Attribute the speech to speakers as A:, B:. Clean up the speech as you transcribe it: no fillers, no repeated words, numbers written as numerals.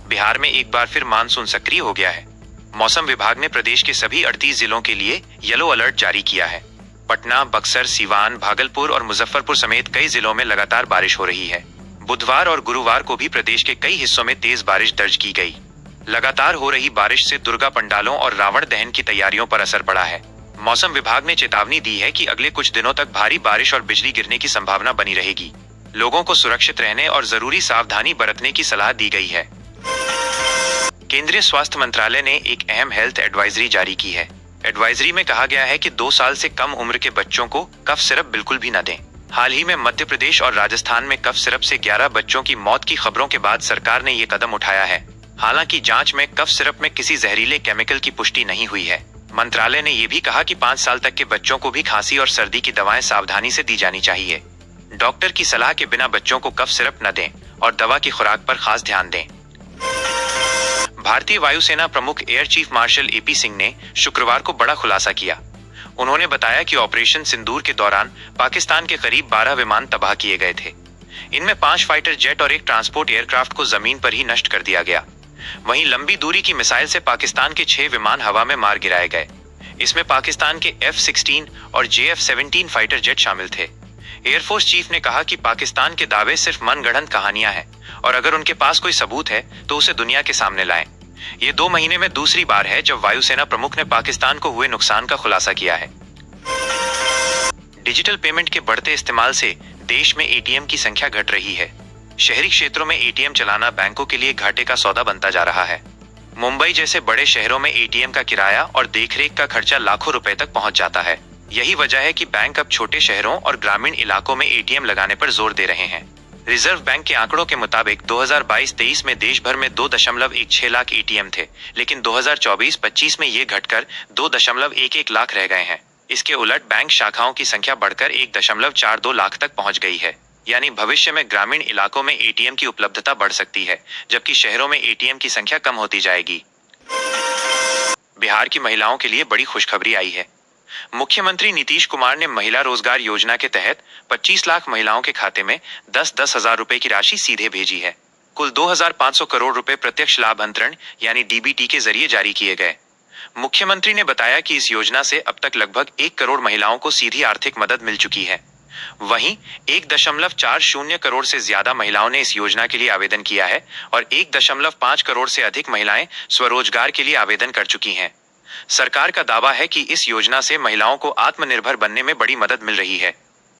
A: बिहार में एक बार फिर मानसून सक्रिय हो गया है। मौसम विभाग ने प्रदेश के सभी 38 जिलों के लिए येलो अलर्ट जारी किया है। पटना, बक्सर, सीवान, भागलपुर और मुजफ्फरपुर समेत कई जिलों में लगातार बारिश हो रही है। बुधवार और गुरुवार को भी प्रदेश के कई हिस्सों में तेज बारिश दर्ज की गई। लगातार हो रही बारिश से दुर्गा पंडालों और रावण दहन की तैयारियों पर असर पड़ा है। मौसम विभाग ने चेतावनी दी है कि अगले कुछ दिनों तक भारी बारिश और बिजली गिरने की संभावना बनी रहेगी। लोगों को सुरक्षित रहने और जरूरी सावधानी बरतने की सलाह दी गई है। केंद्रीय स्वास्थ्य मंत्रालय ने एक अहम हेल्थ एडवाइजरी जारी की है। एडवाइजरी में कहा गया है कि 2 साल से कम उम्र के बच्चों को कफ सिरप बिल्कुल भी न दें। हाल ही में मध्य प्रदेश और राजस्थान में कफ सिरप से 11 बच्चों की मौत की खबरों के बाद सरकार ने ये कदम उठाया है। हालांकि जांच में कफ सिरप में किसी जहरीले केमिकल की पुष्टि नहीं हुई है। मंत्रालय ने यह भी कहा कि 5 साल तक के बच्चों को भी खांसी और सर्दी की दवाएं सावधानी से दी जानी चाहिए। डॉक्टर की सलाह के बिना बच्चों को कफ सिरप न दें और दवा की खुराक पर खास ध्यान दें। भारतीय वायुसेना प्रमुख air chief marshal AP Singh ने शुक्रवार को बड़ा खुलासा किया। उन्होंने बताया कि ऑपरेशन सिंदूर के दौरान पाकिस्तान के करीब 12 विमान तबाह किए गए थे। इनमें 5 फाइटर जेट और एक ट्रांसपोर्ट एयरक्राफ्ट को जमीन पर ही नष्ट कर दिया गया। वहीं लंबी दूरी की मिसाइल से पाकिस्तान के 6 विमान हवा में मार गिराए गए। इसमें पाकिस्तान के F-16 और JF-17 फाइटर जेट शामिल थे। एयरफोर्स चीफ ने कहा कि पाकिस्तान के दावे सिर्फ मनगढ़ंत कहानियां हैं और अगर उनके पास कोई सबूत है तो उसे दुनिया के सामने लाएं। ये 2 महीने में दूसरी बार है जब वायुसेना प्रमुख ने पाकिस्तान को हुए नुकसान का खुलासा किया है। डिजिटल पेमेंट के बढ़ते इस्तेमाल से देश में एटीएम की संख्या घट रही है। शहरी क्षेत्रों में एटीएम चलाना बैंकों के लिए घाटे का सौदा बनता जा रहा है। मुंबई जैसे बड़े शहरों में एटीएम का किराया और देखरेख का खर्चा लाखों रुपए तक पहुंच जाता है। यही वजह है कि बैंक अब छोटे शहरों और ग्रामीण इलाकों में एटीएम लगाने पर जोर दे रहे हैं। रिजर्व बैंक के आंकड़ों के मुताबिक 2022-23 में देश भर में 2.16 लाख एटीएम थे, लेकिन 2024-25 में ये घटकर 2.11 लाख रह गए हैं। इसके उलट बैंक शाखाओं की संख्या बढ़कर 1.42 लाख तक पहुंच गई है। यानी भविष्य में ग्रामीण इलाकों में एटीएम की उपलब्धता बढ़ सकती है, जबकि शहरों में एटीएम की संख्या कम होती जाएगी। बिहार की महिलाओं के लिए बड़ी खुशखबरी आई है। मुख्यमंत्री नीतीश कुमार ने महिला रोजगार योजना के तहत 25 लाख महिलाओं के खाते में 10-10 हजार रुपए की राशि सीधे भेजी है। कुल 2,500 करोड़ रुपए प्रत्यक्ष लाभ अंतरण यानी डीबीटी के जरिए जारी किए गए। मुख्यमंत्री ने बताया कि इस योजना से अब तक लगभग 1 करोड़ महिलाओं को सीधी आर्थिक मदद मिल चुकी है। वहीं 1.40 करोड़ से ज्यादा महिलाओं ने इस योजना के लिए आवेदन किया है और 1.5 करोड़ से अधिक महिलाएं स्वरोजगार के लिए आवेदन कर चुकी हैं। सरकार का दावा है कि इस योजना से महिलाओं को आत्मनिर्भर बनने में बड़ी मदद मिल रही है।